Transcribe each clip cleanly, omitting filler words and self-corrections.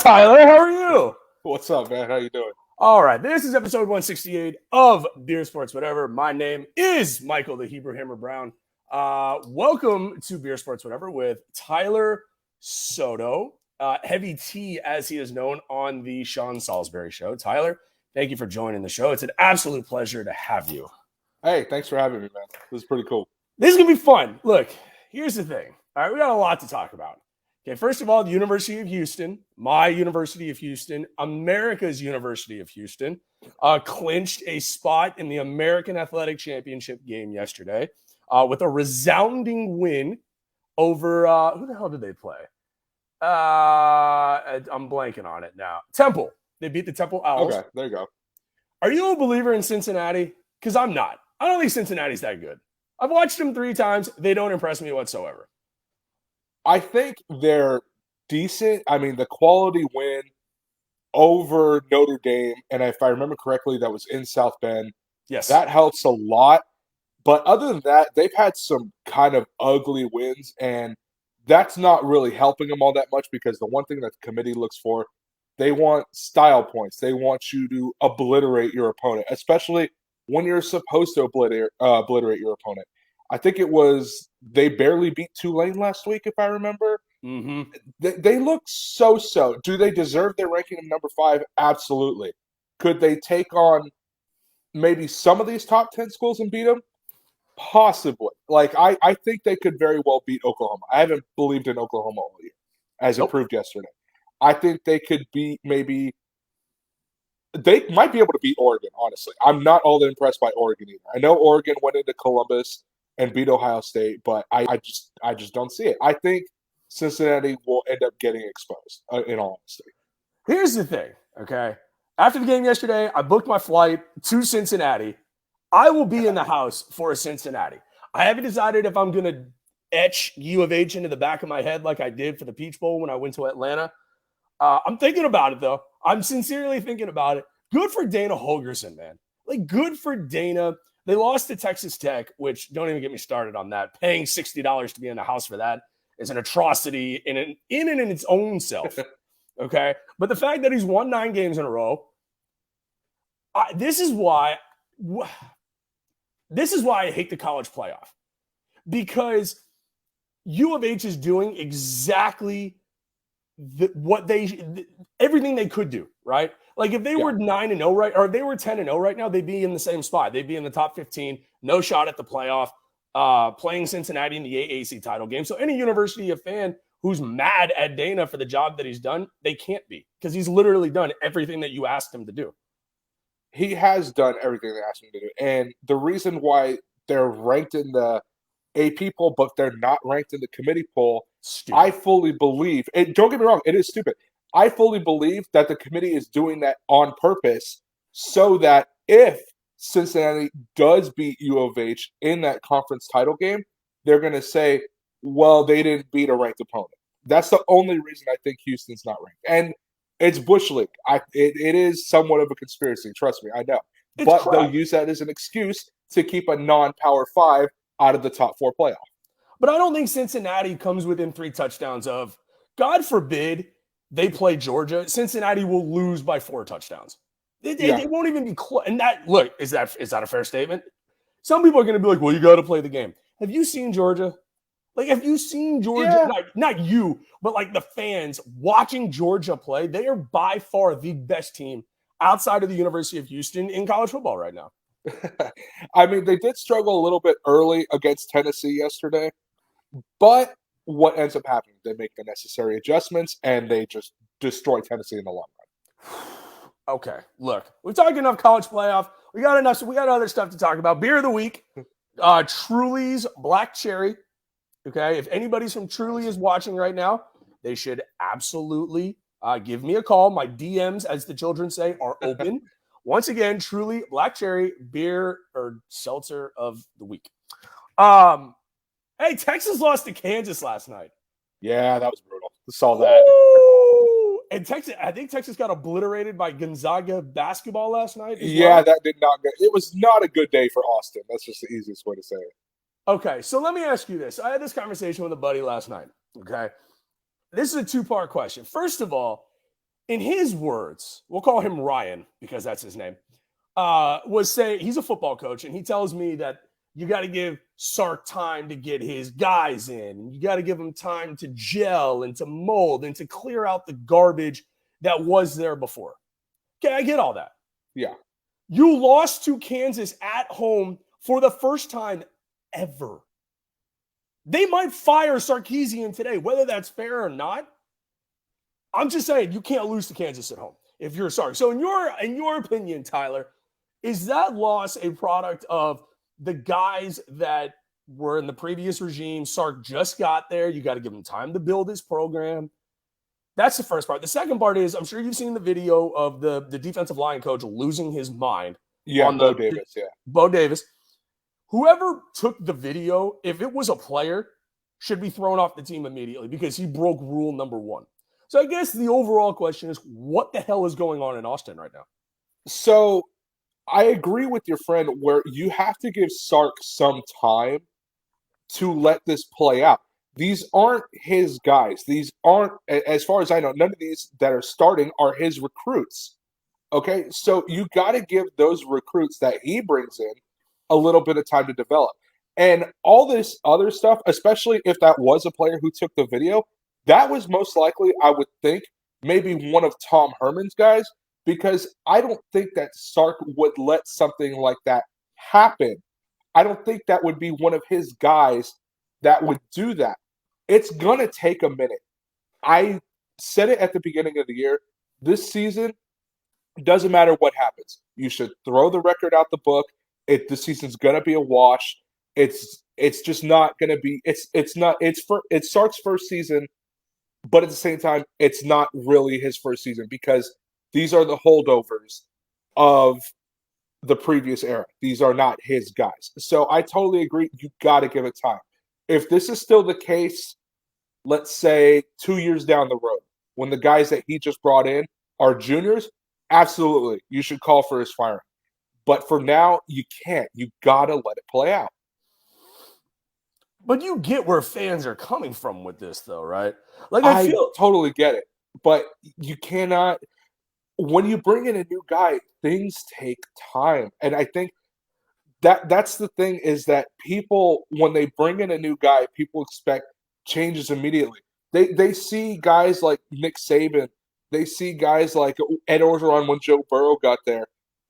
Tyler. How are you? What's up, man? How you doing? All right, this is episode 168 of Beer Sports Whatever. My name is Michael the Hebrew Hammer Brown. Welcome to Beer Sports Whatever with Tyler Soto, Heavy T as he is known on the Sean Salisbury show. Tyler, thank you for joining the show. It's an absolute pleasure to have you. Hey, thanks for having me, man. This is pretty cool. This is going to be fun. Look, here's the thing. All right, we got a lot to talk about. Okay, first of all, the University of Houston, my University of Houston, America's University of Houston, clinched a spot in the American Athletic Championship game yesterday with a resounding win over, who the hell did they play? I'm blanking on it now. Temple. They beat the Temple Owls. Okay, there you go. Are you a believer in Cincinnati? Because I'm not. I don't think Cincinnati's that good. I've watched them 3 times. They don't impress me whatsoever. I think they're decent. I mean, the quality win over Notre Dame, and if I remember correctly, that was in South Bend. Yes. That helps a lot. But other than that, they've had some kind of ugly wins, and that's not really helping them all that much because the one thing that the committee looks for, they want style points. They want you to obliterate your opponent, especially when you're supposed to obliterate your opponent. I think it was they barely beat Tulane last week, if I remember. Mm-hmm. They look so-so. Do they deserve their ranking of number 5? Absolutely. Could they take on maybe some of these top 10 schools and beat them? Possibly. Like, I think they could very well beat Oklahoma. I haven't believed in Oklahoma all year, as it proved yesterday. I think they could beat maybe – they might be able to beat Oregon, honestly. I'm not all that impressed by Oregon either. I know Oregon went into Columbus and beat Ohio State, but I just don't see it. I think Cincinnati will end up getting exposed, in all honesty. Here's the thing, okay? After the game yesterday, I booked my flight to Cincinnati. I will be in the house for Cincinnati. I haven't decided if I'm going to etch U of H into the back of my head like I did for the Peach Bowl when I went to Atlanta. I'm thinking about it, though. I'm sincerely thinking about it. Good for Dana Holgorsen, man. Like, good for Dana. They lost to Texas Tech, which don't even get me started on that. Paying $60 to be in the house for that is an atrocity in and in its own self. Okay? But the fact that he's won 9 games in a row, this is why I hate the college playoff. Because U of H is doing exactly everything they could do, right? Like if they were 9-0 right, or if they were 10-0 right now, they'd be in the same spot. They'd be in the top 15, no shot at the playoff, playing Cincinnati in the AAC title game. So any University fan who's mad at Dana for the job that he's done, they can't be because he's literally done everything that you asked him to do. He has done everything they asked him to do. And the reason why they're ranked in the AP poll, but they're not ranked in the committee poll, stupid. I fully believe, and don't get me wrong, it is stupid. I fully believe that the committee is doing that on purpose so that if Cincinnati does beat U of H in that conference title game, they're going to say, well, they didn't beat a ranked opponent. That's the only reason I think Houston's not ranked. And it's Bush League. It is somewhat of a conspiracy, trust me, I know. But they'll use that as an excuse to keep a non-Power 5 out of the top 4 playoff. But I don't think Cincinnati comes within 3 touchdowns of, God forbid, they play Georgia. Cincinnati will lose by 4 touchdowns. They won't even be close. And that, look, is that a fair statement? Some people are going to be like, well, you got to play the game. Have you seen Georgia? Like, have you seen Georgia? Yeah. Not you, but like the fans watching Georgia play. They are by far the best team outside of the University of Houston in college football right now. I mean, they did struggle a little bit early against Tennessee yesterday, but what ends up happening? They make the necessary adjustments, and they just destroy Tennessee in the long run. Okay, look, we've talked enough college playoff. We got other stuff to talk about. Beer of the week, Truly's Black Cherry. Okay, if anybody's from Truly is watching right now, they should absolutely give me a call. My DMs, as the children say, are open. Once again, Truly Black Cherry beer or seltzer of the week. Hey, Texas lost to Kansas last night. Yeah, that was brutal. I saw that. Woo! And Texas, I think Texas got obliterated by Gonzaga basketball last night. Yeah, that did not go. It was not a good day for Austin. That's just the easiest way to say it. Okay, so let me ask you this. I had this conversation with a buddy last night, okay? This is a two-part question. First of all, in his words, we'll call him Ryan because that's his name, was saying he's a football coach, and he tells me that you got to give Sark time to get his guys in. You got to give him time to gel and to mold and to clear out the garbage that was there before. Okay, I get all that. Yeah. You lost to Kansas at home for the first time ever. They might fire Sarkisian today, whether that's fair or not. I'm just saying you can't lose to Kansas at home if you're Sark. So in your opinion, Tyler, is that loss a product of the guys that were in the previous regime? Sark just got there. You got to give him time to build his program. That's the first part. The second part is, I'm sure you've seen the video of the defensive line coach losing his mind. Yeah, Bo Davis, yeah. Bo Davis. Whoever took the video, if it was a player, should be thrown off the team immediately because he broke rule number 1. So I guess the overall question is, what the hell is going on in Austin right now? So I agree with your friend where you have to give Sark some time to let this play out. These aren't his guys. These aren't, as far as I know, none of these that are starting are his recruits. Okay? So you got to give those recruits that he brings in a little bit of time to develop. And all this other stuff, especially if that was a player who took the video, that was most likely, I would think, maybe one of Tom Herman's guys, because I don't think that Sark would let something like that happen. I don't think that would be one of his guys that would do that. It's going to take a minute. I said it at the beginning of the year. This season, it doesn't matter what happens. You should throw the record out the book. The season's going to be a wash. It's just not going to be. It's Sark's first season, but at the same time, it's not really his first season because these are the holdovers of the previous era. These are not his guys. So I totally agree. You got to give it time. If this is still the case, let's say 2 years down the road, when the guys that he just brought in are juniors, absolutely, you should call for his firing. But for now, you can't. You got to let it play out. But you get where fans are coming from with this, though, right? Like I totally get it. But you cannot – when you bring in a new guy, things take time. And I think that's the thing is that people, when they bring in a new guy, people expect changes immediately. They see guys like Nick Saban. They see guys like Ed Orgeron when Joe Burrow got there.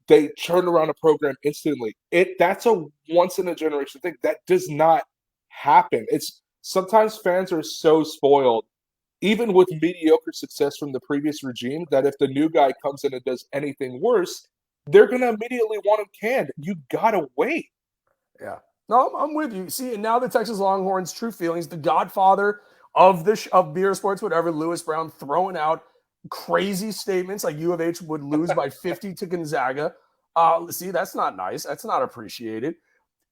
They turned around a program instantly. That's a once-in-a-generation thing. That does not happen. Sometimes fans are so spoiled, even with mediocre success from the previous regime, that if the new guy comes in and does anything worse, they're going to immediately want him canned. You got to wait. Yeah. No, I'm with you. See, and now the Texas Longhorns' true feelings, the godfather of beer sports, whatever, Lewis Brown, throwing out crazy statements like U of H would lose by 50 to Gonzaga. See, that's not nice. That's not appreciated.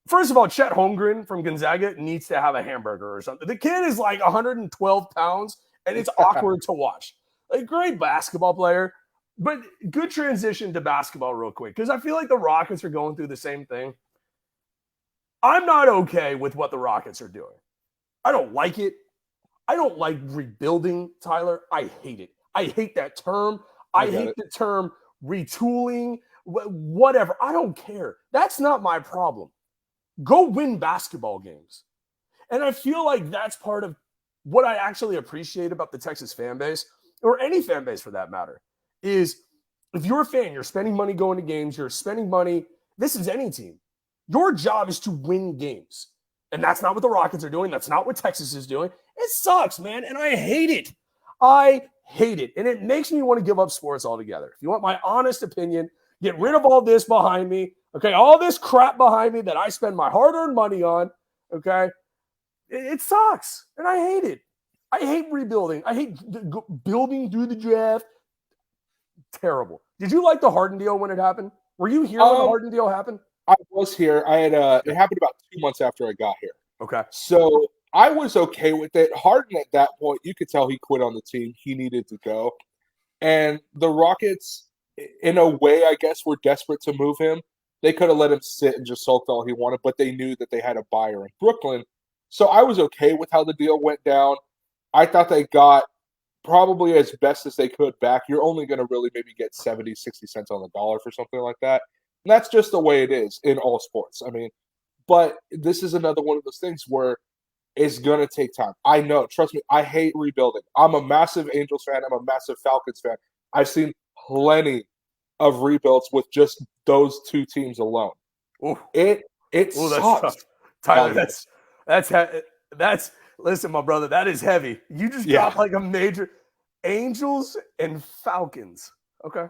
First of all, Chet Holmgren from Gonzaga needs to have a hamburger or something. The kid is like 112 pounds, and it's awkward to watch. A great basketball player, but good transition to basketball real quick, because I feel like the Rockets are going through the same thing. I'm not okay with what the Rockets are doing. I don't like it. I don't like rebuilding, Tyler. I hate it. I hate that term. I hate the term retooling, whatever. I don't care. That's not my problem. Go win basketball games. And I feel like that's part of what I actually appreciate about the Texas fan base, or any fan base for that matter, is if you're a fan, you're spending money going to games, you're spending money. This is any team. Your job is to win games. And that's not what the Rockets are doing. That's not what Texas is doing. It sucks, man. And I hate it. I hate it. And it makes me want to give up sports altogether. If you want my honest opinion, get rid of all this behind me. Okay, all this crap behind me that I spend my hard-earned money on. Okay, it sucks. And I hate it. I hate rebuilding. I hate building through the draft. Terrible. Did you like the Harden deal when it happened? Were you here when the Harden deal happened? I was here. I had it happened about 2 months after I got here. Okay. So I was okay with it. Harden at that point, you could tell he quit on the team. He needed to go. And the Rockets, in a way, I guess, were desperate to move him. They could have let him sit and just sulked all he wanted, but they knew that they had a buyer in Brooklyn. So I was okay with how the deal went down. I thought they got probably as best as they could back, you're only going to really maybe get 70, 60 cents on the dollar for something like that. And that's just the way it is in all sports. I mean, but this is another one of those things where it's going to take time. I know. Trust me, I hate rebuilding. I'm a massive Angels fan. I'm a massive Falcons fan. I've seen plenty of rebuilds with just those two teams alone. Ooh. It Ooh, that's sucks. tough. Tyler, that's listen, my brother, that is heavy. You just got like a major Angels and Falcons. Okay.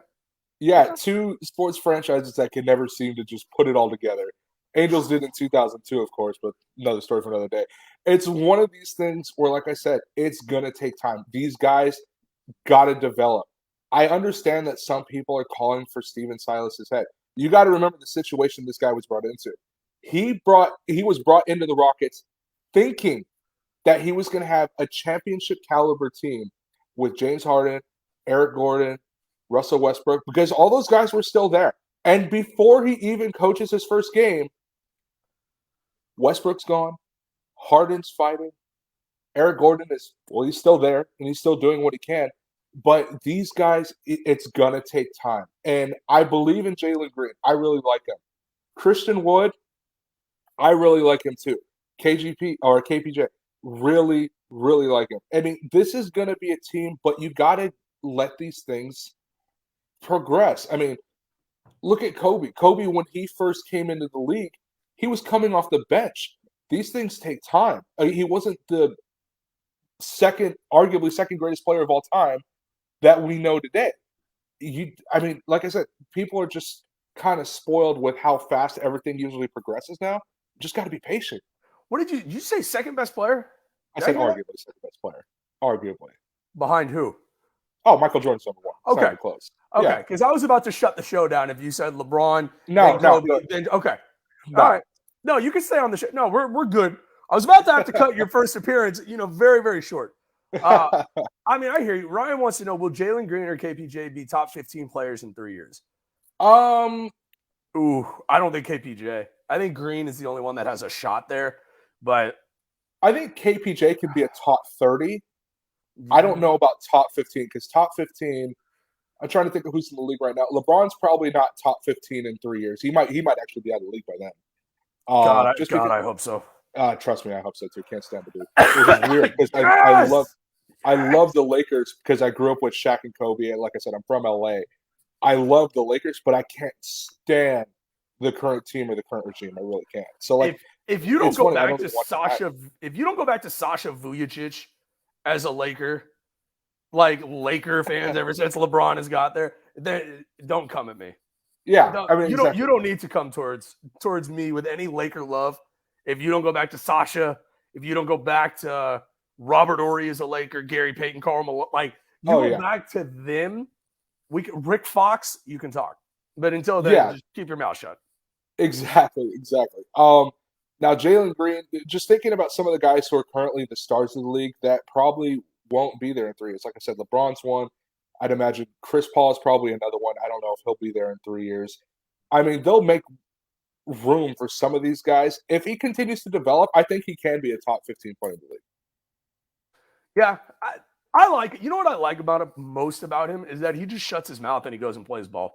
Yeah, two sports franchises that can never seem to just put it all together. Angels did in 2002, of course, but another story for another day. It's one of these things where, like I said, it's going to take time. These guys got to develop. I understand that some people are calling for Steven Silas's head. You got to remember the situation this guy was brought into. He was brought into the Rockets thinking that he was going to have a championship caliber team with James Harden, Eric Gordon, Russell Westbrook, because all those guys were still there. And before he even coaches his first game, Westbrook's gone, Harden's fighting, Eric Gordon he's still there, and he's still doing what he can. But these guys, it's going to take time. And I believe in Jaylen Green. I really like him. Christian Wood, I really like him too. KPJ, really, really like him. I mean, this is going to be a team, but you got to let these things progress. I mean, look at Kobe. Kobe, when he first came into the league, he was coming off the bench. These things take time. I mean, he wasn't the arguably second greatest player of all time that we know today. Like I said, people are just kind of spoiled with how fast everything usually progresses now. You just got to be patient. What did you say? Second best player? I said arguably second best player. Arguably. Behind who? Oh, Michael Jordan's number one. It's okay, close. Okay, because I was about to shut the show down if you said LeBron. No. Okay. No. All right. No, you can stay on the show. No, we're good. I was about to have to cut your first appearance, very, very short. I hear you. Ryan wants to know, will Jaylen Green or KPJ be top 15 players in 3 years? I don't think KPJ. I think Green is the only one that has a shot there, but I think KPJ could be a top 30. I don't know about top 15 because top 15, I'm trying to think of who's in the league right now. LeBron's probably not top 15 in 3 years. He might actually be out of the league by then. I hope so. Trust me, I hope so too. Can't stand the dude. It was weird because I love the Lakers because I grew up with Shaq and Kobe, and like I said, I'm from LA. I love the Lakers, but I can't stand the current team or the current regime. I really can't. So like, if you don't go back to Sasha Vujacic as a Laker, like Laker fans ever since LeBron has got there, don't come at me. Yeah, you don't need to come towards me with any Laker love. If you don't go back to Sasha, if you don't go back to Robert Horry as a Laker, Gary Payton, Karl Malone, go back to them. Rick Fox, you can talk, but until then, just keep your mouth shut. Exactly. Now Jaylen Green, just thinking about some of the guys who are currently the stars of the league that probably won't be there in 3 years. Like I said, LeBron's one. I'd imagine Chris Paul is probably another one. I don't know if he'll be there in 3 years. I mean, they'll make room for some of these guys. If he continues to develop, I think he can be a top 15 player in the league. Yeah, I like it. You know what I like about him most about him is that he just shuts his mouth and he goes and plays ball.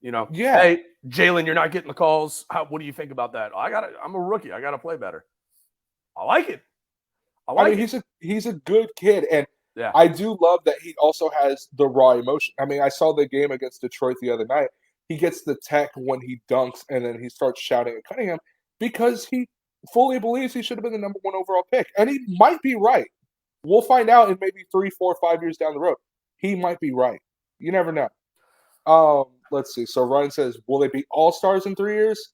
Hey, Jaylen, you're not getting the calls. What do you think about that? I'm a rookie. I got to play better. I like it. He's a good kid, and I do love that he also has the raw emotion. I mean, I saw the game against Detroit the other night. He gets the tech when he dunks, and then he starts shouting at Cunningham because he fully believes he should have been the number 1 overall pick, and he might be right. We'll find out in maybe 3, 4, 5 years down the road. He might be right. You never know. Let's see. So Ryan says, will they be all-stars in 3 years?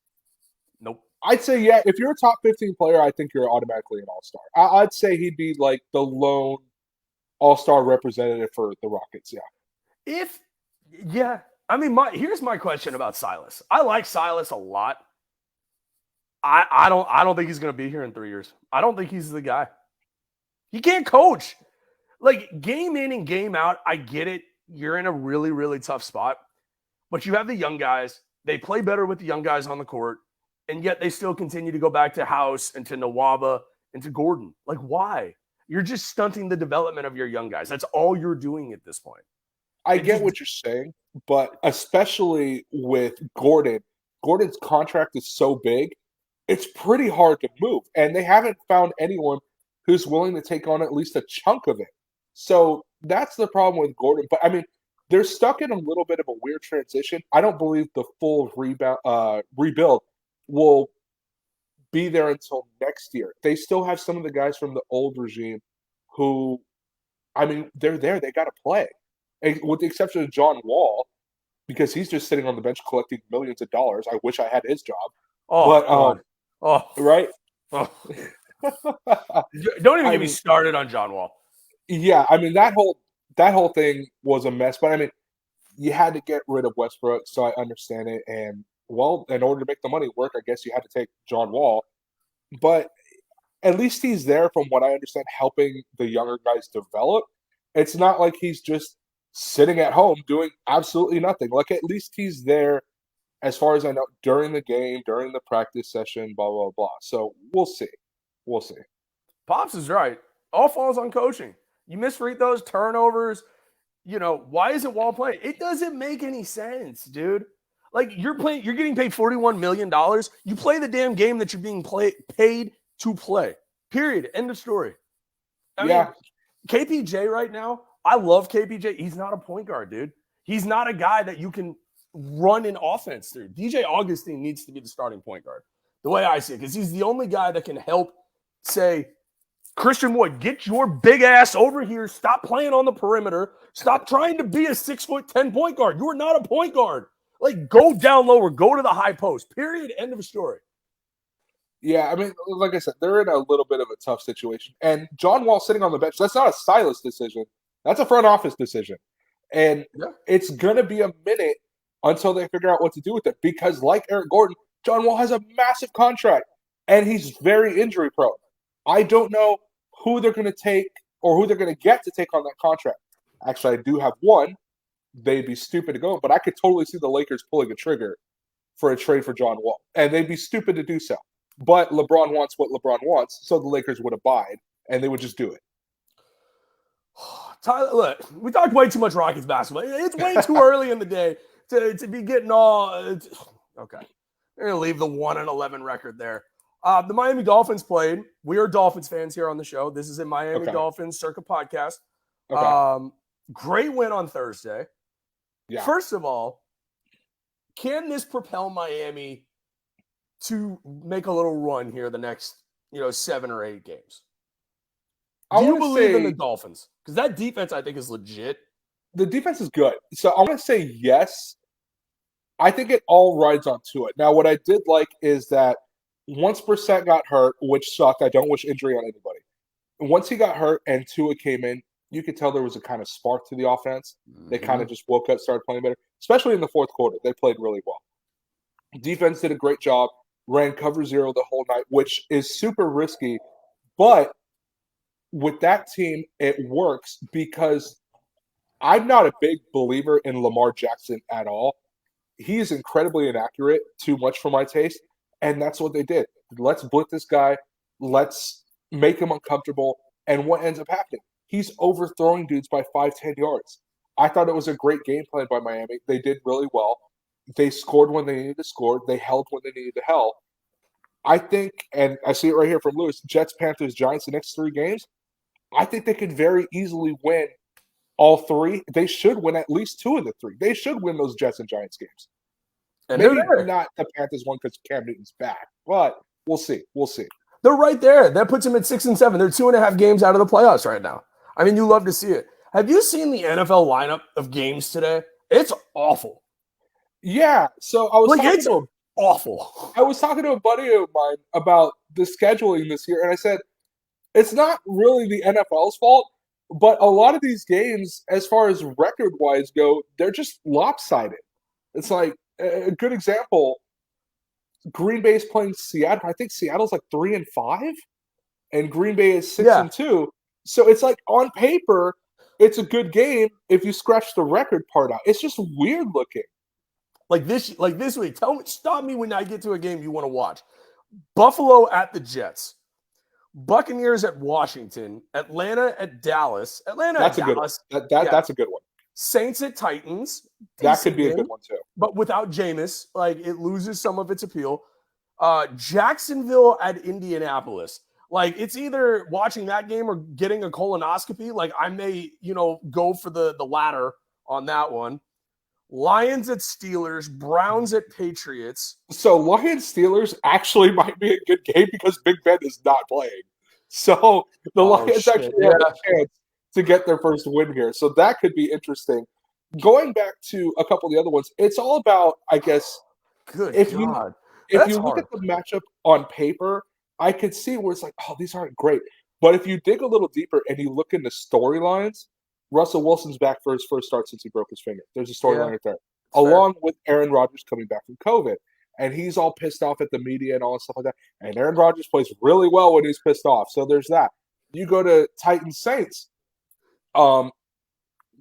Nope. I'd say, yeah. If you're a top 15 player, I think you're automatically an all-star. I'd say he'd be like the lone all-star representative for the Rockets, Here's my question about Silas. I like Silas a lot. I don't think he's going to be here in 3 years. I don't think he's the guy. He can't coach. Like, game in and game out, I get it. You're in a really, really tough spot. But you have the young guys. They play better with the young guys on the court. And yet they still continue to go back to House and to Nawaba and to Gordon. Like, why? you're just stunting the development of your young guys. That's all you're doing at this point. I get what you're saying, but especially with Gordon's contract is so big, it's pretty hard to move. And they haven't found anyone who's willing to take on at least a chunk of it. So that's the problem with Gordon. But I mean, they're stuck in a little bit of a weird transition. I don't believe the full rebuild will be there until next year. They still have some of the guys from the old regime who, I mean, they're there. They got to play. And with the exception of John Wall, because he's just sitting on the bench collecting millions of dollars. I wish I had his job. Oh, right? Oh. Don't even get me started on John Wall. Yeah, I mean that whole thing was a mess. But I mean, you had to get rid of Westbrook, so I understand it. And well, in order to make the money work, I guess you had to take John Wall. But at least he's there, from what I understand, helping the younger guys develop. It's not like he's just sitting at home doing absolutely nothing. Like, at least he's there, as far as I know, during the game, during the practice session, blah, blah, blah. So we'll see. We'll see. Pops is right. All falls on coaching. You miss free throws, turnovers. You know, why isn't Wall playing? It doesn't make any sense, dude. Like, you're getting paid $41 million. You play the damn game that you're being paid to play. Period. End of story. I mean, KPJ right now, I love KPJ. He's not a point guard, dude. He's not a guy that you can run an offense through. DJ Augustine needs to be the starting point guard, the way I see it, because he's the only guy that can help say, Christian Wood, get your big ass over here. Stop playing on the perimeter. Stop trying to be a 6'10" point guard. You are not a point guard. Like, go down lower. Go to the high post. Period. End of story. Yeah, I mean, like I said, they're in a little bit of a tough situation. And John Wall sitting on the bench, that's not a stylist decision. That's a front office decision. And it's going to be a minute until they figure out what to do with it. Because like Eric Gordon, John Wall has a massive contract. And he's very injury prone. I don't know who they're going to take or who they're going to get to take on that contract. Actually, I do have one. They'd be stupid to go. But I could totally see the Lakers pulling a trigger for a trade for John Wall. And they'd be stupid to do so. But LeBron wants what LeBron wants, so the Lakers would abide, and they would just do it. Tyler, look, we talked way too much Rockets basketball. It's way too early in the day to be getting all okay. We're going to leave the 1-11 record there. The Miami Dolphins played. We are Dolphins fans here on the show. This is a Miami Dolphins Circa podcast. Great win on Thursday. Yeah. First of all, can this propel Miami to make a little run here the next, 7 or 8 games? Do you believe in the Dolphins? Because that defense, I think, is legit. The defense is good. So I'm going to say yes. I think it all rides on Tua. Now, what I did like is that once Brissett got hurt, which sucked, I don't wish injury on anybody. Once he got hurt and Tua came in, you could tell there was a kind of spark to the offense. They kind of just woke up, started playing better, especially in the fourth quarter. They played really well. Defense did a great job, ran cover zero the whole night, which is super risky. But with that team, it works because I'm not a big believer in Lamar Jackson at all. He is incredibly inaccurate, too much for my taste, and that's what they did. Let's blitz this guy. Let's make him uncomfortable. And what ends up happening? He's overthrowing dudes by 5-10 yards. I thought it was a great game plan by Miami. They did really well. They scored when they needed to score. They held when they needed to held. I think, and I see it right here from Lewis, Jets, Panthers, Giants, the next 3 games, I think they could very easily win all 3. They should win at least 2 of the 3. They should win those Jets and Giants games. And maybe not the Panthers one because Cam Newton's back, but we'll see. We'll see. They're right there. That puts them at 6-7. They're 2.5 games out of the playoffs right now. I mean, you love to see it. Have you seen the NFL lineup of games today? It's awful. Yeah. So I was awful. I was talking to a buddy of mine about the scheduling this year, and I said, it's not really the NFL's fault, but a lot of these games, as far as record-wise go, they're just lopsided. It's like a good example, Green Bay is playing Seattle. I think Seattle's like 3-5, and Green Bay is 6-2. So it's like on paper, it's a good game if you scratch the record part out. It's just weird looking. Like this week, stop me when I get to a game you want to watch. Buffalo at the Jets. Buccaneers at Washington, Atlanta at Dallas. That's a good one. That's a good one. Saints at Titans. That could be game, a good one too. But without Jameis, like it loses some of its appeal. Jacksonville at Indianapolis. Like it's either watching that game or getting a colonoscopy. Like I may, go for the latter on that one. Lions at Steelers, Browns at Patriots. So Lions Steelers actually might be a good game because Big Ben is not playing. So the Lions actually have a chance to get their first win here. So that could be interesting. Going back to a couple of the other ones, it's all about, I guess, if you look at the matchup on paper, I could see where it's like, oh, these aren't great. But if you dig a little deeper and you look into storylines, Russell Wilson's back for his first start since he broke his finger. There's a storyline right there. Along with Aaron Rodgers coming back from COVID. And he's all pissed off at the media and all that stuff like that. And Aaron Rodgers plays really well when he's pissed off. So there's that. You go to Titans Saints. I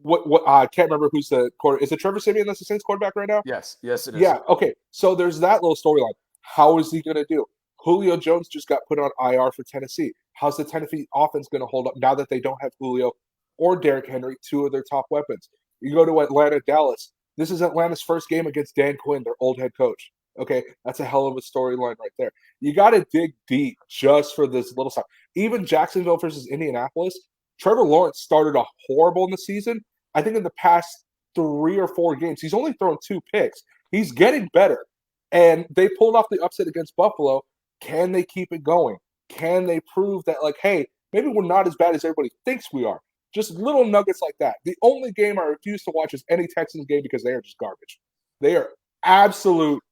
can't remember who's the quarterback. Is it Trevor Siemian that's the Saints quarterback right now? Yes, it is. Yeah, okay. So there's that little storyline. How is he going to do? Julio Jones just got put on IR for Tennessee. How's the Tennessee offense going to hold up now that they don't have Julio or Derrick Henry, two of their top weapons? You go to Atlanta, Dallas. This is Atlanta's first game against Dan Quinn, their old head coach. Okay, that's a hell of a storyline right there. You got to dig deep just for this little stuff. Even Jacksonville versus Indianapolis, Trevor Lawrence started off horrible in the season. I think in the past 3 or 4 games, he's only thrown 2 picks. He's getting better. And they pulled off the upset against Buffalo. Can they keep it going? Can they prove that, like, hey, maybe we're not as bad as everybody thinks we are? Just little nuggets like that. The only game I refuse to watch is any Texans game because they are just garbage. They are absolute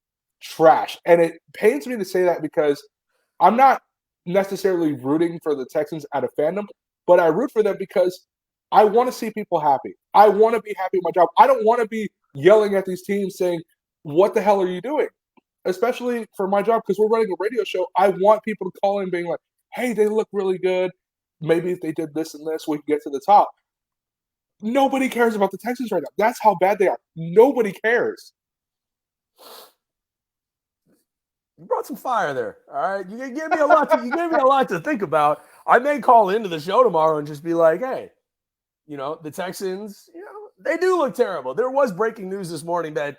trash. And it pains me to say that because I'm not necessarily rooting for the Texans out of fandom, but I root for them because I want to see people happy. I want to be happy with my job. I don't want to be yelling at these teams saying, what the hell are you doing? Especially for my job, because we're running a radio show. I want people to call in being like, hey, they look really good. Maybe if they did this and this, we can get to the top. Nobody cares about the Texans right now. That's how bad they are. Nobody cares. You brought some fire there. All right. You gave me a lot to think about. I may call into the show tomorrow and just be like, hey, the Texans, they do look terrible. There was breaking news this morning that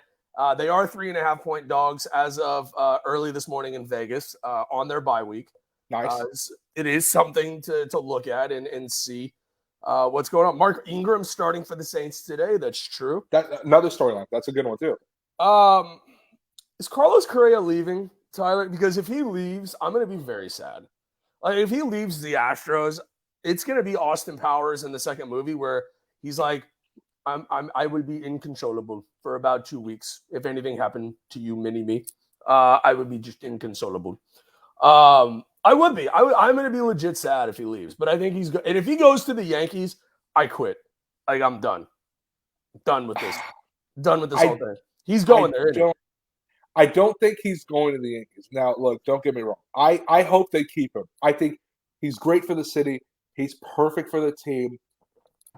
they are 3.5-point dogs as of early this morning in Vegas on their bye week. Nice. It is something to look at and see what's going on. Mark Ingram starting for the Saints today. That's true. Another storyline. That's a good one too. Is Carlos Correa leaving, Tyler? Because if he leaves, I'm going to be very sad. Like if he leaves the Astros, it's going to be Austin Powers in the second movie where he's like, I would be inconsolable for about 2 weeks. If anything happened to you, mini-me, I would be just inconsolable. I would be. I'm going to be legit sad if he leaves. But I think he's good. And if he goes to the Yankees, I quit. Like, I'm done. Done with this. Done with this whole thing. He's going there. I don't think he's going to the Yankees. Now, look, don't get me wrong. I hope they keep him. I think he's great for the city. He's perfect for the team.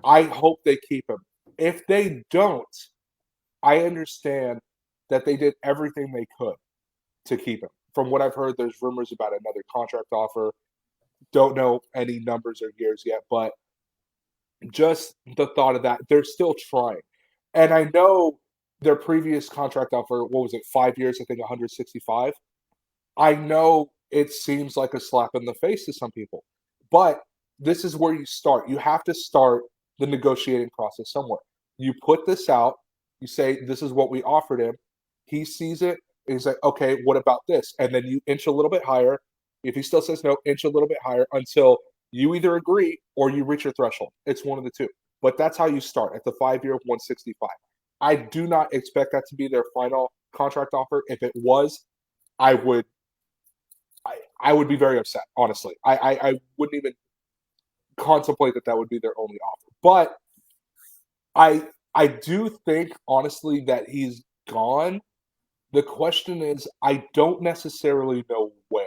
I hope they keep him. If they don't, I understand that they did everything they could to keep him. From what I've heard, there's rumors about another contract offer. Don't know any numbers or years yet, but just the thought of that, they're still trying. And I know their previous contract offer, 5 years, I think 165. I know it seems like a slap in the face to some people, but this is where you start. You have to start the negotiating process somewhere. You put this out, you say, this is what we offered him. He sees it, and he's like, okay, what about this? And then you inch a little bit higher. If he still says no, inch a little bit higher until you either agree or you reach your threshold. It's one of the two. But that's how you start at the 5-year 165. I do not expect that to be their final contract offer. If it was, I would be very upset, honestly. I wouldn't even contemplate that would be their only offer. But I do think, honestly, that he's gone. The question is, I don't necessarily know where.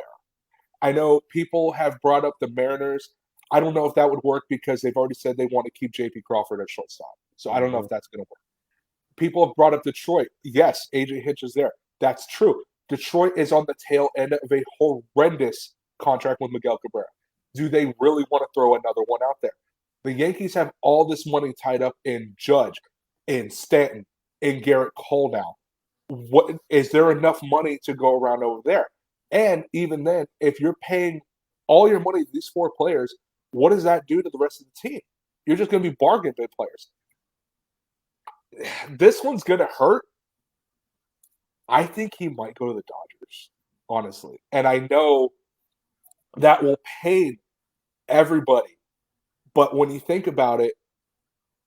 I know people have brought up the Mariners. I don't know if that would work because they've already said they want to keep J.P. Crawford at shortstop. So I don't know if that's going to work. People have brought up Detroit. Yes, A.J. Hinch is there. That's true. Detroit is on the tail end of a horrendous contract with Miguel Cabrera. do they really want to throw another one out there? The Yankees have all this money tied up in Judge, in Stanton, in Garrett Cole now. What is there enough money to go around over there? And even then, if you're paying all your money to these 4 players, what does that do to the rest of the team? You're just going to be bargain bin players. This one's going to hurt. I think he might go to the Dodgers, honestly. And I know that will pain everybody. But when you think about it,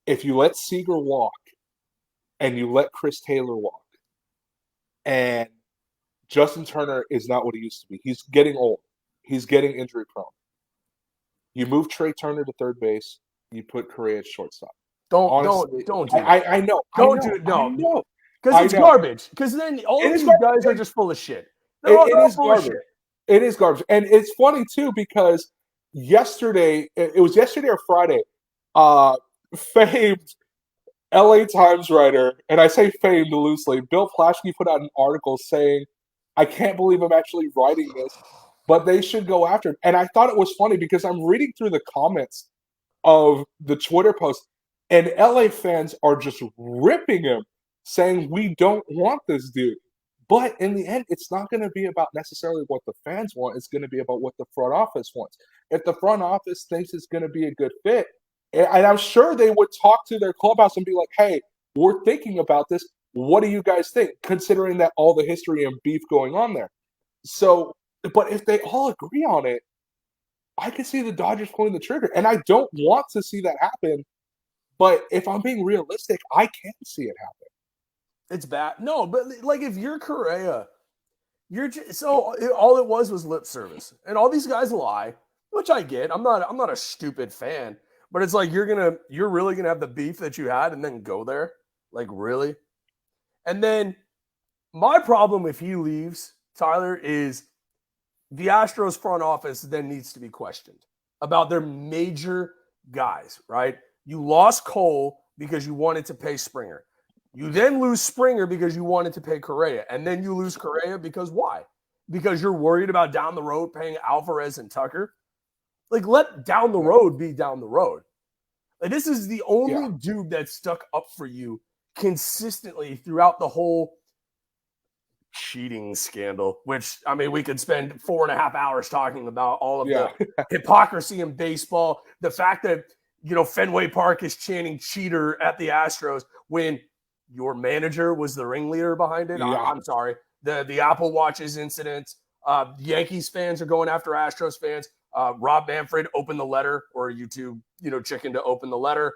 if you let Seager walk and you let Chris Taylor walk, and Justin Turner is not what he used to be. He's getting old. He's getting injury prone. You move Trey Turner to third base. You put Correa at shortstop. Don't do it. I know. Don't do it. No. I know. Because it's garbage. Because then all of these guys are just full of shit. They're all full of shit. It is garbage. And it's funny, too, because yesterday, it was yesterday or Friday, famed LA Times writer, and I say famed loosely, Bill Plaschke put out an article saying, I can't believe I'm actually writing this, but they should go after it. And I thought it was funny because I'm reading through the comments of the Twitter post, and LA fans are just ripping him, saying, we don't want this dude. But in the end, it's not going to be about necessarily what the fans want. It's going to be about what the front office wants. If the front office thinks it's going to be a good fit, and I'm sure they would talk to their clubhouse and be like, hey, we're thinking about this. What do you guys think? Considering that all the history and beef going on there. So, but if they all agree on it, I can see the Dodgers pulling the trigger. And I don't want to see that happen. But if I'm being realistic, I can see it happen. It's bad. No, but like if you're Correa, you're just, so all it was lip service. And all these guys lie, which I get. I'm not a stupid fan. But it's like you're really gonna have the beef that you had and then go there? Like, really? And then my problem if he leaves, Tyler, is the Astros front office then needs to be questioned about their major guys, right? You lost Cole because you wanted to pay Springer. You then lose Springer because you wanted to pay Correa. And then you lose Correa because why? Because you're worried about down the road paying Alvarez and Tucker? Like, let down the road be down the road. Like, this is the only dude that stuck up for you consistently throughout the whole cheating scandal, which, I mean, we could spend 4.5 hours talking about all of the hypocrisy in baseball. The fact that, Fenway Park is chanting cheater at the Astros when your manager was the ringleader behind it. Yeah. I'm sorry. The Apple Watches incident. Yankees fans are going after Astros fans. Rob Manfred opened the letter, or YouTube, chicken to open the letter.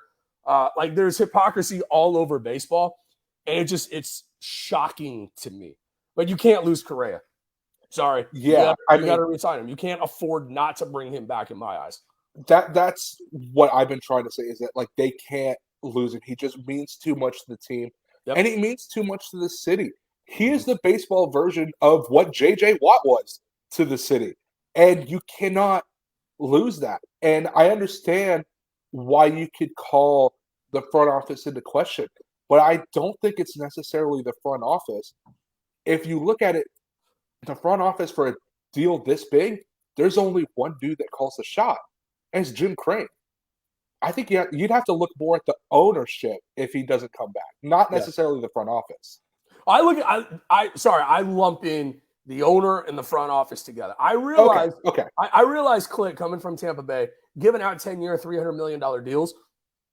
Like, there's hypocrisy all over baseball, and it's shocking to me. But you can't lose Correa. Sorry. Yeah, you got to resign him. You can't afford not to bring him back in my eyes. That's what I've been trying to say, is that, like, they can't lose him. He just means too much to the team, and he means too much to the city. He is the baseball version of what J.J. Watt was to the city, and you cannot lose that. And I understand why you could call the front office into question, but I don't think it's necessarily the front office. If you look at it, the front office for a deal this big, there's only one dude that calls the shot, and it's Jim Crane. I think you'd have to look more at the ownership if he doesn't come back, not necessarily the front office. I lump in the owner and the front office together. I realize, I realize Clint, coming from Tampa Bay, giving out 10-year, $300 million deals,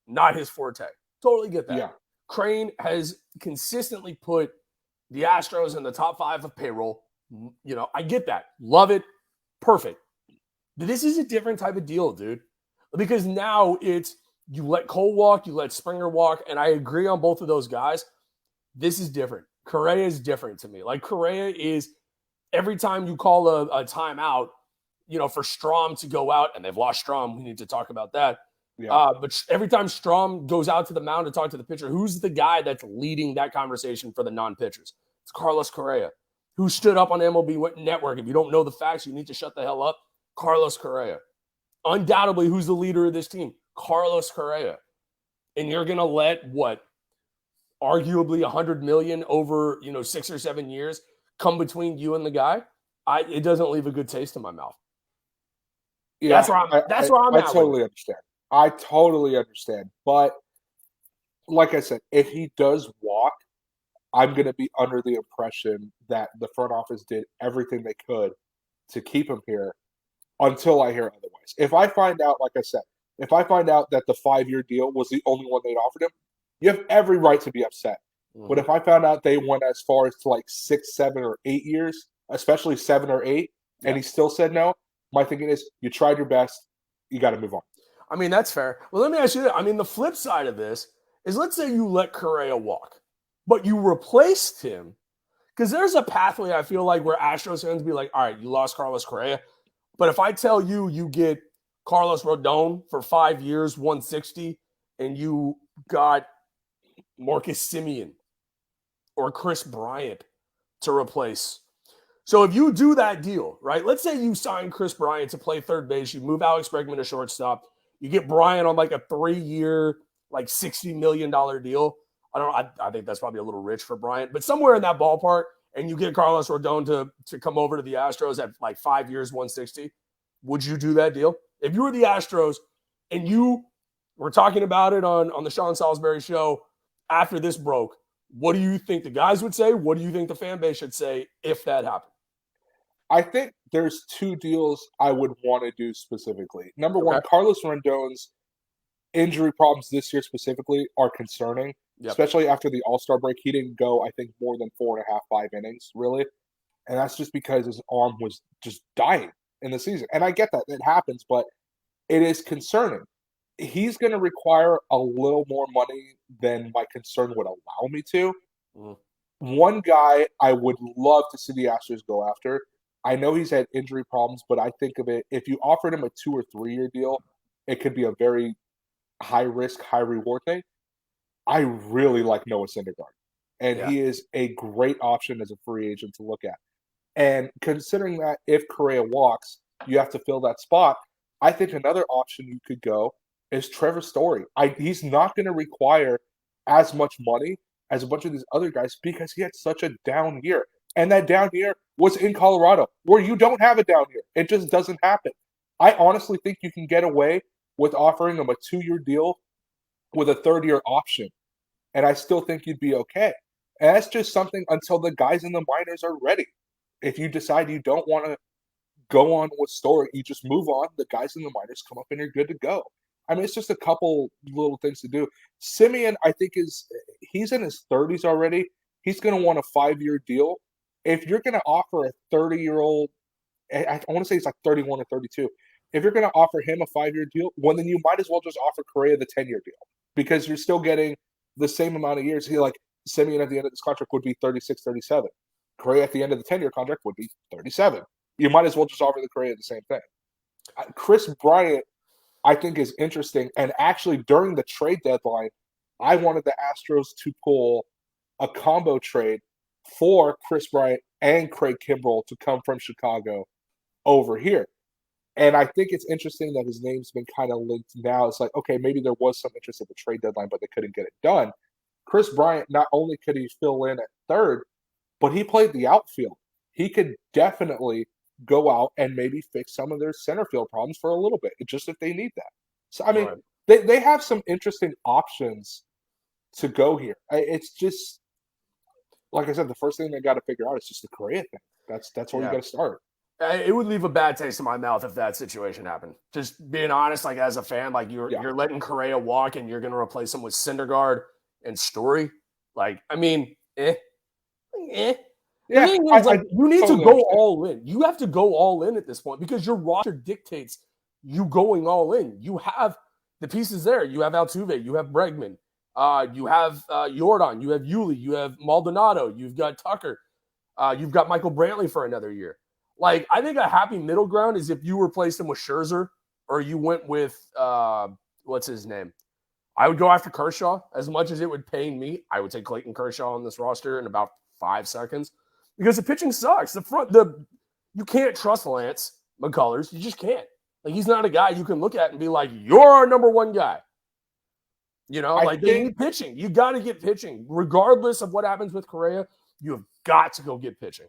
not his forte. Totally get that. Yeah. Crane has consistently put the Astros in the top 5 of payroll. I get that. Love it. Perfect. But this is a different type of deal, dude. Because now it's you let Cole walk, you let Springer walk, and I agree on both of those guys. This is different. Correa is different to me. Like, Correa is, every time you call a timeout, for Strom to go out, and they've lost Strom, we need to talk about that. Yeah. But every time Strom goes out to the mound to talk to the pitcher, who's the guy that's leading that conversation for the non-pitchers? It's Carlos Correa, who stood up on MLB Network. If you don't know the facts, you need to shut the hell up. Carlos Correa. Undoubtedly, who's the leader of this team? Carlos Correa. And you're going to let, arguably $100 million over, 6 or 7 years come between you and the guy? It doesn't leave a good taste in my mouth. Yeah, That's where I'm I at. totally understand. I totally understand. But like I said, if he does walk, I'm going to be under the impression that the front office did everything they could to keep him here until I hear otherwise. If I find out, like I said, if I find out that the 5-year deal was the only one they'd offered him, you have every right to be upset. But if I found out they went as far as to like 6, 7, or 8 years, especially 7 or 8, and he still said no, my thinking is you tried your best, you got to move on. I mean, that's fair. Well, let me ask you this. I mean, the flip side of this is, let's say you let Correa walk, but you replaced him, because there's a pathway, I feel like, where Astros fans be like, all right, you lost Carlos Correa, but if I tell you you get Carlos Rodon for 5 years, 160, and you got Marcus Semien or Chris Bryant to replace. So if you do that deal, right? Let's say you sign Chris Bryant to play third base, you move Alex Bregman to shortstop, you get Bryant on like a 3-year, like $60 million deal. I think that's probably a little rich for Bryant, but somewhere in that ballpark, and you get Carlos Rodon to come over to the Astros at like 5 years, 160. Would you do that deal? If you were the Astros and you were talking about it on the Sean Salisbury show after this broke, what do you think the guys would say? What do you think the fan base should say if that happened? I think there's 2 deals I would want to do specifically. Number one, Carlos Rendon's injury problems this year specifically are concerning, especially after the All-Star break. He didn't go, I think, more than 4.5, 5 innings, really. And that's just because his arm was just dying in the season. And I get that. It happens, but it is concerning. He's going to require a little more money than my concern would allow me to. One guy I would love to see the Astros go after. I know he's had injury problems, but I think of it, if you offered him a 2 or 3 year deal, it could be a very high risk, high reward thing. I really like Noah Syndergaard, and he is a great option as a free agent to look at. And considering that if Correa walks, you have to fill that spot, I think another option you could go is Trevor Story. He's not going to require as much money as a bunch of these other guys because he had such a down year. And that down year was in Colorado, where you don't have a down year. It just doesn't happen. I honestly think you can get away with offering him a 2-year deal with a 3rd-year option, and I still think you'd be okay. And that's just something until the guys in the minors are ready. If you decide you don't want to go on with Story, you just move on. The guys in the minors come up and you're good to go. I mean, it's just a couple little things to do. Semien, I think, he's in his 30s already. He's going to want a 5-year deal. If you're going to offer a 30-year-old, I want to say he's like 31 or 32. If you're going to offer him a 5-year deal, well, then you might as well just offer Correa the 10-year deal because you're still getting the same amount of years. Semien at the end of this contract would be 36, 37. Correa at the end of the 10-year contract would be 37. You might as well just offer the Correa the same thing. Chris Bryant, I think, is interesting. And actually, during the trade deadline, I wanted the Astros to pull a combo trade for Chris Bryant and Craig Kimbrell to come from Chicago over here. And I think it's interesting that his name's been kind of linked now. It's like, okay, maybe there was some interest at the trade deadline, but they couldn't get it done. Chris Bryant, not only could he fill in at third, but he played the outfield. He could definitely go out and maybe fix some of their center field problems for a little bit, just if they need that. So, I mean, they have some interesting options to go here. It's just, like I said, the first thing they got to figure out is just the Correa thing. That's where you got to start. It would leave a bad taste in my mouth if that situation happened. Just being honest, like as a fan, like you're letting Correa walk and you're going to replace him with Syndergaard and Story. Like, I mean, Yeah, the thing is, you need to go all in. You have to go all in at this point because your roster dictates you going all in. You have the pieces there. You have Altuve. You have Bregman. You have Jordan. You have Yuli. You have Maldonado. You've got Tucker. You've got Michael Brantley for another year. Like, I think a happy middle ground is if you replaced him with Scherzer or you went with, what's his name? I would go after Kershaw. As much as it would pain me, I would take Clayton Kershaw on this roster in about 5 seconds because the pitching sucks. You can't trust Lance McCullers. You just can't. Like, he's not a guy you can look at and be like, you're our number one guy. You know, they need pitching. You got to get pitching. Regardless of what happens with Correa, you have got to go get pitching.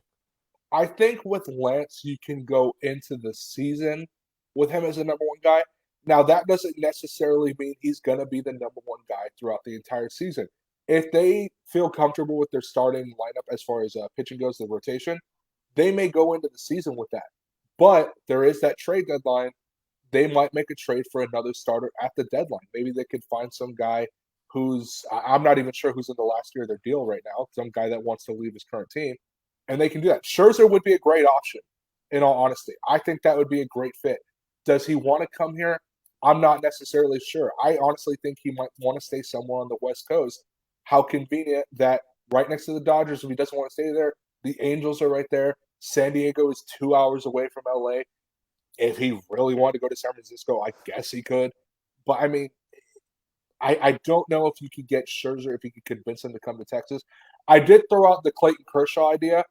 I think with Lance, you can go into the season with him as the number one guy. Now, that doesn't necessarily mean he's going to be the number one guy throughout the entire season. If they feel comfortable with their starting lineup as far as pitching goes, the rotation, they may go into the season with that. But there is that trade deadline. They might make a trade for another starter at the deadline. Maybe they could find some guy who's – I'm not even sure who's in the last year of their deal right now, some guy that wants to leave his current team, and they can do that. Scherzer would be a great option, in all honesty. I think that would be a great fit. Does he want to come here? I'm not necessarily sure. I honestly think he might want to stay somewhere on the West Coast. How convenient that right next to the Dodgers, if he doesn't want to stay there, the Angels are right there. San Diego is 2 hours away from LA. If he really wanted to go to San Francisco, I guess he could. But, I mean, I don't know if you could get Scherzer, if you could convince him to come to Texas. I did throw out the Clayton Kershaw idea.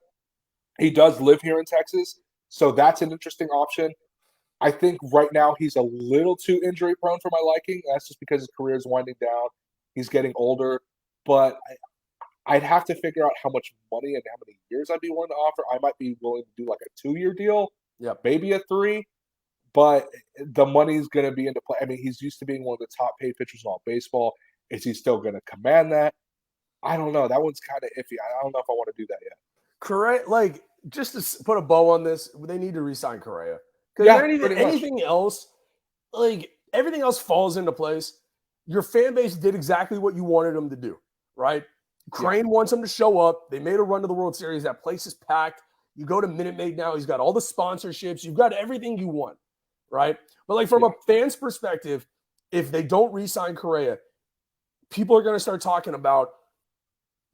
He does live here in Texas, so that's an interesting option. I think right now he's a little too injury prone for my liking. That's just because his career is winding down. He's getting older. But I'd have to figure out how much money and how many years I'd be willing to offer. I might be willing to do like a 2-year deal, maybe a 3. But the money's going to be into play. I mean, he's used to being one of the top paid pitchers in all baseball. Is he still going to command that? I don't know. That one's kind of iffy. I don't know if I want to do that yet. Correa, like, just to put a bow on this, they need to re-sign Correa. Because anything else, like, everything else falls into place. Your fan base did exactly what you wanted them to do, right? Crane wants him to show up. They made a run to the World Series. That place is packed. You go to Minute Maid now. He's got all the sponsorships. You've got everything you want, right? But, like, from a fan's perspective, if they don't re-sign Correa, people are going to start talking about,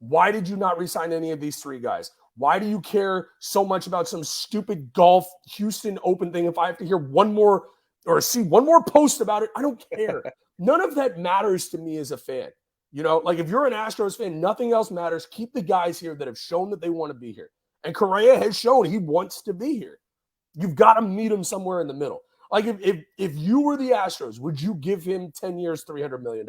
why did you not re-sign any of these 3 guys? Why do you care so much about some stupid golf Houston Open thing? If I have to hear one more or see one more post about it, I don't care. None of that matters to me as a fan. You know, like, if you're an Astros fan, nothing else matters. Keep the guys here that have shown that they want to be here. And Correa has shown he wants to be here. You've got to meet him somewhere in the middle. Like, if you were the Astros, would you give him 10 years, $300 million?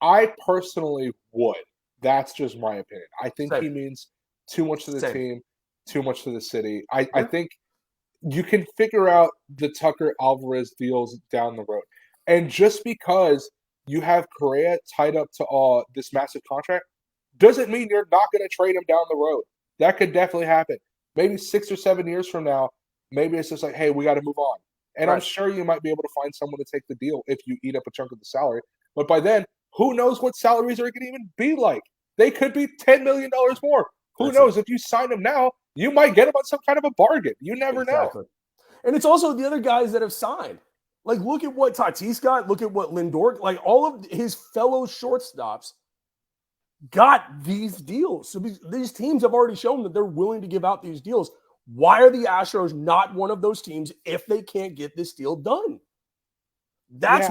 I personally would. That's just my opinion. I think Same. he means too much to the Same. team, too much to the city. I think you can figure out the Tucker Alvarez deals down the road. And just because you have Correa tied up to this massive contract doesn't mean you're not going to trade him down the road. That could definitely happen. Maybe 6 or 7 years from now, maybe it's just like, hey, we got to move on. And I'm sure you might be able to find someone to take the deal if you eat up a chunk of the salary. But by then, who knows what salaries are going to even be like? They could be $10 million more. Who knows? If you sign them now, you might get them on some kind of a bargain. You never know. And it's also the other guys that have signed. Like, look at what Tatis got. Look at what Lindor, like, all of his fellow shortstops got these deals. So these teams have already shown that they're willing to give out these deals. Why are the Astros not one of those teams if they can't get this deal done? That's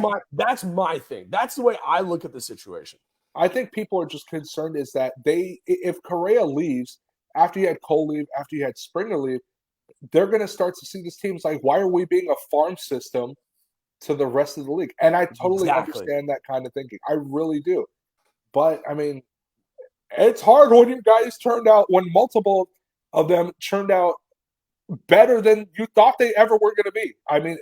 my thing. That's the way I look at the situation. I think people are just concerned is that if Correa leaves, after you had Cole leave, after you had Springer leave, they're going to start to see this team's like, why are we being a farm system to the rest of the league? And I totally understand that kind of thinking. I really do. But, I mean, it's hard when you guys when multiple of them turned out better than you thought they ever were going to be. I mean,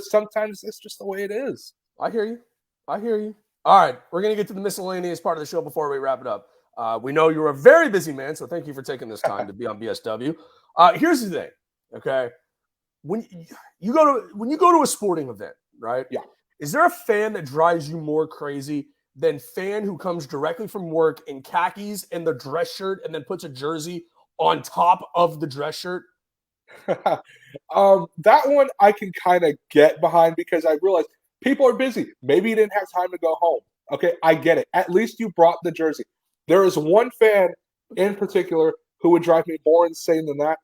sometimes it's just the way it is. I hear you. All right, we're going to get to the miscellaneous part of the show before we wrap it up. We know you're a very busy man, so thank you for taking this time to be on BSW. Here's the thing, okay? When you go to a sporting event, right? Yeah. Is there a fan that drives you more crazy than fan who comes directly from work in khakis and the dress shirt and then puts a jersey on top of the dress shirt? That one I can kind of get behind because I realize people are busy. Maybe you didn't have time to go home. Okay, I get it. At least you brought the jersey. There is one fan in particular who would drive me more insane than that.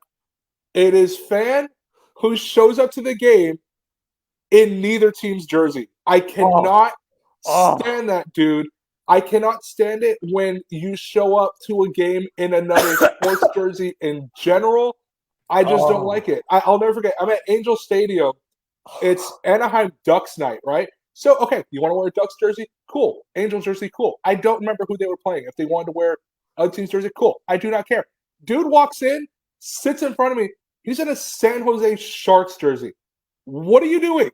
It is fan who shows up to the game in neither team's jersey. I cannot stand that, dude. I cannot stand it when you show up to a game in another sports jersey in general. I just don't like it. I'll never forget. I'm at Angel Stadium. It's Anaheim Ducks night, right? So, okay, you want to wear a Ducks jersey? Cool. Angels jersey? Cool. I don't remember who they were playing. If they wanted to wear other team's jersey, cool. I do not care. Dude walks in, sits in front of me. He's in a San Jose Sharks jersey. What are you doing?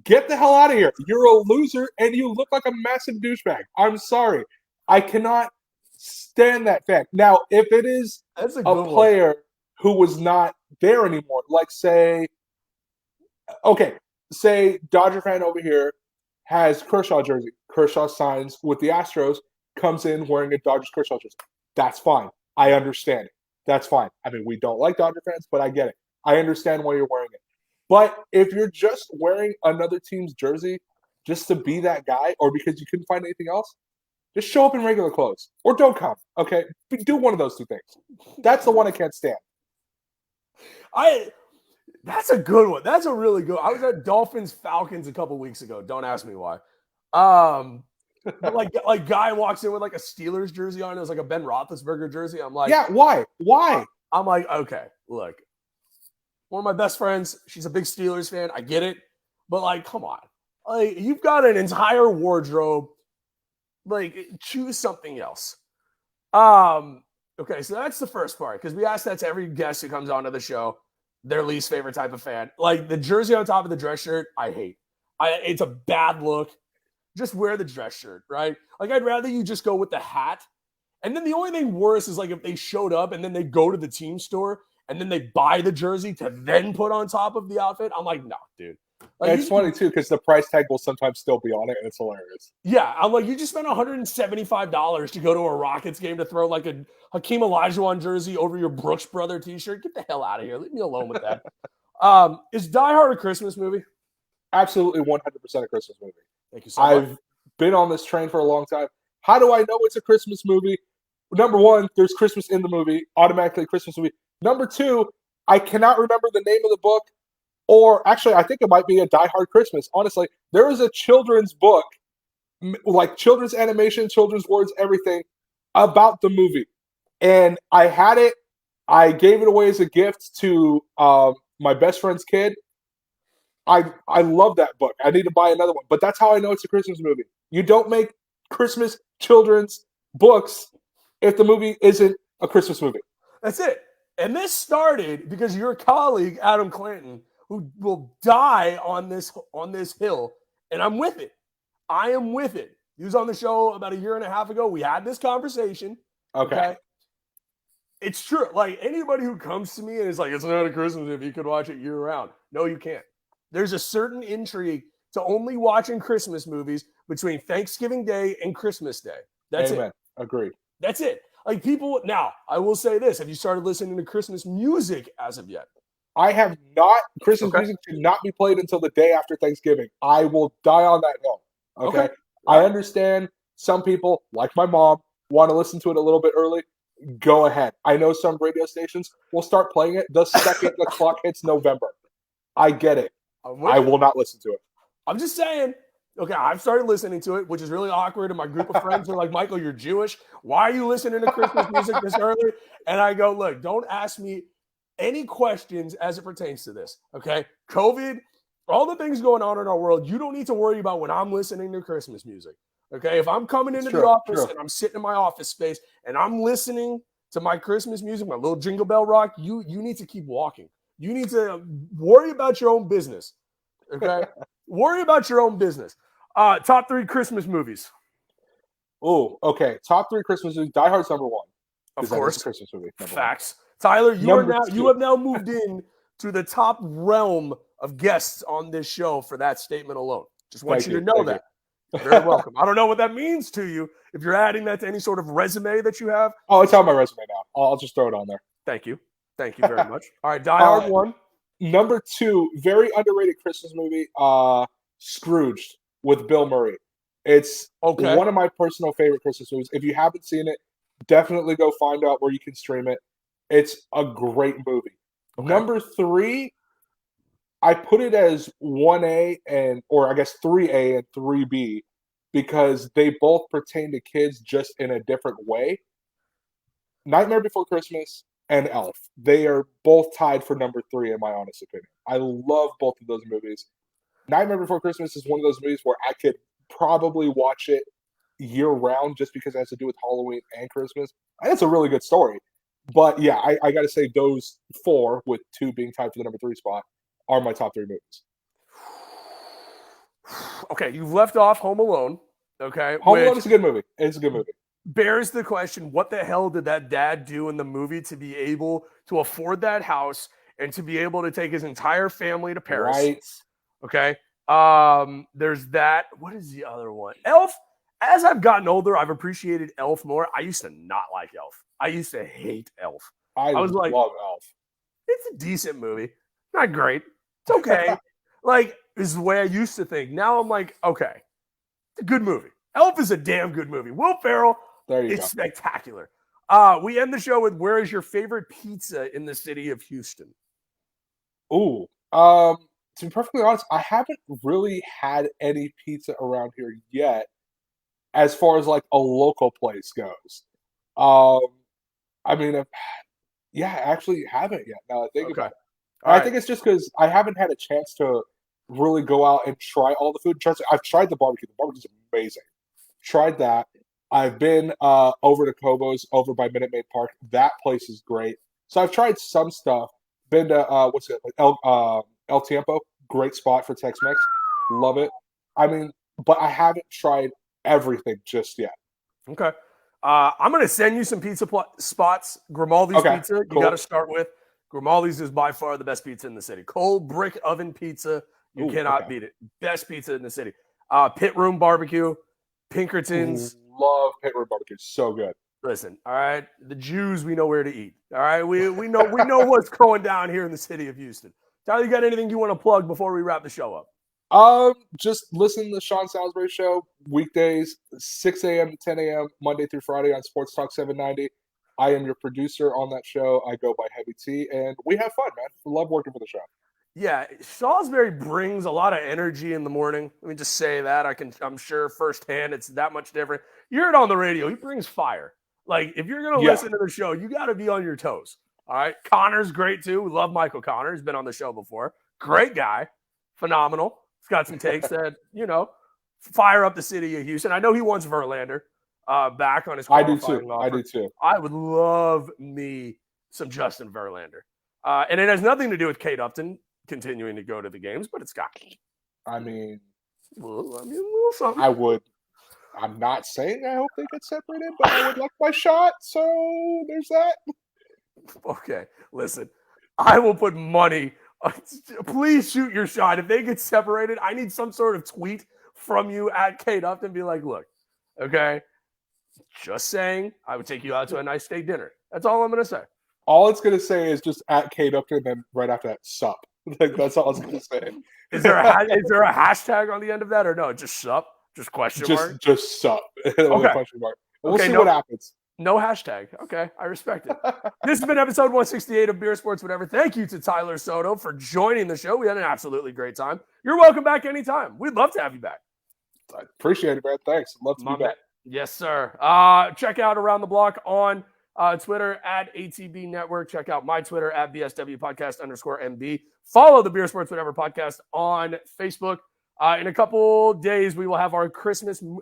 Get the hell out of here. You're a loser and you look like a massive douchebag. I'm sorry. I cannot stand that fact. Now, if it is That's a a good one. player who was not there anymore, like say Dodger fan over here has Kershaw jersey. Kershaw signs with the Astros, comes in wearing a Dodgers Kershaw jersey. That's fine. I understand it. That's fine. I mean, we don't like Dodger fans, but I get it. I understand why you're wearing it. But if you're just wearing another team's jersey just to be that guy or because you couldn't find anything else, just show up in regular clothes or don't come. Okay? Do one of those two things. That's the one I can't stand. That's a good one. That's a really good. I was at Dolphins Falcons a couple weeks ago. Don't ask me why. But like guy walks in with like a Steelers jersey on. It was like a Ben Roethlisberger jersey. I'm like, yeah, why? I'm like, okay, look, one of my best friends. She's a big Steelers fan. I get it, but like, come on, like you've got an entire wardrobe. Like, choose something else. Okay, so that's the first part because we ask that to every guest who comes onto the show. Their least favorite type of fan. Like the jersey on top of the dress shirt, I hate. It's a bad look. Just wear the dress shirt, right? Like I'd rather you just go with the hat. And then the only thing worse is like if they showed up and then they go to the team store and then they buy the jersey to then put on top of the outfit. I'm like, no, dude. Like, it's funny too because the price tag will sometimes still be on it, and it's hilarious. Yeah, I'm like, you just spent $175 to go to a Rockets game to throw like a Hakeem Olajuwon jersey over your Brooks Brother T-shirt. Get the hell out of here. Leave me alone with that. Is Die Hard a Christmas movie? Absolutely 100% a Christmas movie. Thank you so much. I've been on this train for a long time. How do I know it's a Christmas movie? Number one, there's Christmas in the movie, automatically a Christmas movie. Number two, I cannot remember the name of the book. Or actually, I think it might be a Die Hard Christmas. Honestly, there is a children's book, like children's animation, children's words, everything about the movie. And I had it. I gave it away as a gift to my best friend's kid. I love that book. I need to buy another one. But that's how I know it's a Christmas movie. You don't make Christmas children's books if the movie isn't a Christmas movie. That's it. And this started because your colleague, Adam Clanton, who will die on this hill, and I'm with it. I am with it. He was on the show about a year and a half ago. We had this conversation. Okay. It's true. Like anybody who comes to me and is like, it's not a Christmas if you could watch it year round. No, you can't. There's a certain intrigue to only watching Christmas movies between Thanksgiving Day and Christmas Day. That's Amen. it. Agreed. That's it. Like people now, I will say this: have you started listening to Christmas music as of yet? I have not. Christmas music should not be played until the day after Thanksgiving. I will die on that hill. Okay. I understand some people, like my mom, want to listen to it a little bit early. Go ahead. I know some radio stations will start playing it the second the clock hits November. I get it. I will not listen to it. I'm just saying. Okay, I've started listening to it, which is really awkward. And my group of friends are like, Michael, you're Jewish. Why are you listening to Christmas music this early? And I go, look, don't ask me any questions as it pertains to this. Okay, COVID, all the things going on in our world, you don't need to worry about when I'm listening to Christmas music. Okay, if I'm coming into the office and I'm sitting in my office space and I'm listening to my Christmas music, my little Jingle Bell Rock, you need to keep walking. You need to worry about your own business. Okay, worry about your own business. Top 3 Christmas movies. Oh, okay. Top 3 Christmas movies. Die Hard's number 1. Of course, Christmas movie. Facts. Tyler, you have now moved in to the top realm of guests on this show for that statement alone. Just want you to know that. You're very welcome. I don't know what that means to you. If you're adding that to any sort of resume that you have. Oh, it's on my resume now. I'll just throw it on there. Thank you. Thank you very much. All right, Die Hard 1. Number 2, very underrated Christmas movie, Scrooged with Bill Murray. It's one of my personal favorite Christmas movies. If you haven't seen it, definitely go find out where you can stream it. It's a great movie. Okay. Number 3, I put it as 1A or I guess 3A and 3B because they both pertain to kids just in a different way. Nightmare Before Christmas and Elf. They are both tied for number 3 in my honest opinion. I love both of those movies. Nightmare Before Christmas is one of those movies where I could probably watch it year-round just because it has to do with Halloween and Christmas. And it's a really good story. But, yeah, I got to say those 4, with 2 being tied for the number 3 spot, are my top 3 movies. okay, you've left off Home Alone. Okay, Home Alone is a good movie. It's a good movie. Bears the question: what the hell did that dad do in the movie to be able to afford that house and to be able to take his entire family to Paris? Right. Okay. There's that. What is the other one? Elf. As I've gotten older, I've appreciated Elf more. I used to not like Elf. I used to hate Elf. I was like, love Elf. It's a decent movie. Not great. It's okay. Like, this is the way I used to think. Now I'm like, okay, it's a good movie. Elf is a damn good movie. Will Ferrell, it's spectacular. We end the show with, where is your favorite pizza in the city of Houston? Ooh. To be perfectly honest, I haven't really had any pizza around here yet as far as like a local place goes. I mean, I actually haven't yet. Now I think about it. I think it's just because I haven't had a chance to really go out and try all the food. I've tried the barbecue. The barbecue's amazing. Tried that. I've been over to Kobo's over by Minute Maid Park. That place is great. So I've tried some stuff. Been to El Tiempo. Great spot for Tex-Mex. Love it. I mean, but I haven't tried everything just yet. Okay. I'm going to send you some pizza spots. Grimaldi's Pizza, you got to start with. Grimaldi's is by far the best pizza in the city. Cold brick oven pizza. You cannot beat it. Best pizza in the city. Pit Room Barbecue. Pinkerton's. Love Pit Room Barbecue. So good. Listen, all right. The Jews, we know where to eat. All right. We know what's going down here in the city of Houston. Tyler, you got anything you want to plug before we wrap the show up? Just listen to the Sean Salisbury Show weekdays, 6 a.m. to 10 a.m. Monday through Friday on Sports Talk 790. I am your producer on that show. I go by Heavy T, and we have fun, man. We love working for the show. Yeah, Salisbury brings a lot of energy in the morning. Let me just say that. I'm sure firsthand it's that much different. You hear it on the radio. He brings fire. Like, if you're going to listen to the show, you got to be on your toes. All right. Connor's great too. We love Michael Connor. He's been on the show before. Great guy. Phenomenal. He's got some takes that, fire up the city of Houston. I know he wants Verlander back on his qualifying offer. I do too. I would love me some Justin Verlander. And it has nothing to do with Kate Upton continuing to go to the games, but it's got. I mean, a little something. I would. I'm not saying I hope they get separated, but I would like my shot. So there's that. Okay, listen. I will put money. Please shoot your shot. If they get separated, I need some sort of tweet from you at Kate Upton. Be like, look, okay, just saying, I would take you out to a nice steak dinner. That's all I'm going to say. All it's going to say is just at Kate Upton, and then right after that, sup. Like, that's all it's going to say. Is there a hashtag on the end of that, or no? Just sup? Just question mark? Just sup. Okay. Question mark. We'll see what happens. No hashtag. Okay, I respect it. This has been episode 168 of Beer Sports Whatever. Thank you to Tyler Soto for joining the show. We had an absolutely great time. You're welcome back anytime. We'd love to have you back. I appreciate it, man. Thanks. Love to be back. Yes, sir. Check out Around the Block on Twitter at ATB Network. Check out my Twitter at BSW Podcast _MB. Follow the Beer Sports Whatever podcast on Facebook. In a couple days, we will have our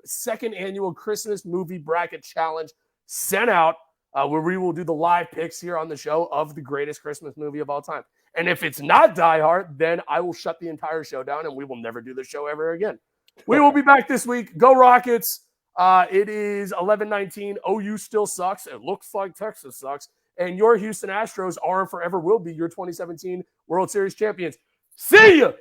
second annual Christmas movie bracket challenge sent out, where we will do the live picks here on the show of the greatest Christmas movie of all time. And if it's not Die Hard, then I will shut the entire show down and we will never do the show ever again. We will be back this week. Go Rockets. It is 11-19. OU still sucks. It looks like Texas sucks. And your Houston Astros are and forever will be your 2017 World Series champions. See ya!